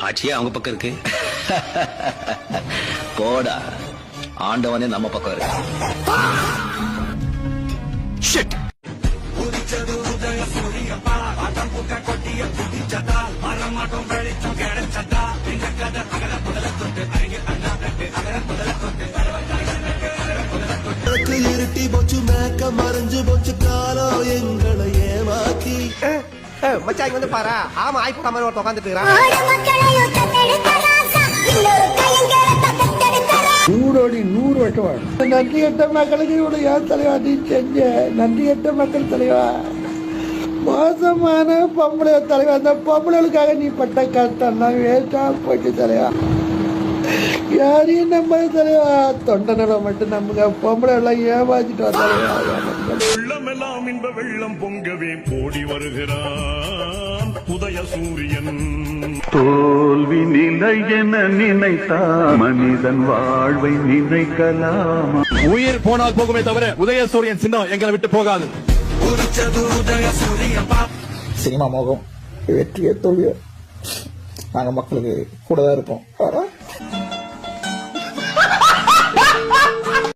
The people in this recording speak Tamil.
ஆட்சியே அவங்க பக்கம் இருக்கு. போடா, ஆண்டவனே நம்ம பக்கம் இருக்கு. இருட்டி போச்சு, மேக்க மறைஞ்சு போச்சு, காலம் எங்களை ஏமாக்கி. மச்சான் இங்க வந்து பாரா. ஆமா, ஐபோன் மாதிரி ஒருத்தன் உட்காந்துட்டு இருக்கான். நூறோடி 100 வருஷம் வாழும். நன்றி கட்ட மக்களுக்கு இவ்வளவு யார் தலைவா நீ செஞ்ச? நன்றி கட்ட மக்கள் தலைவா, மோசமான பொம்பளை தலைவா. அந்த பொம்பளைகளுக்காக நீ பட்ட கஷ்டம்லாம் வேஸ்டா போயிட்டு தலைவா. யாரையும் நம்ப தலைவா, தொண்ட நிலம் மட்டும் நம்புங்க. பொம்பளை எல்லாம் ஏமாத்திட்டு தலைவா. வெள்ளமெல்லாம் இன்ப வெள்ளம் பொங்கவே ஓடி வருகிறான் உதய சூரியன். தோல்வி நிலை என நினைத்தால் மனிதன் வாழ்வை நினைக்கலாம். உயிர் போனால் போகுமே தவிர உதயசூரியன் சின்னம் எங்களை விட்டு போகாது. சினிமா மோகம் வெற்றியே தோல்வியோ நாங்க மக்களுக்கு கூட தான் இருப்போம்.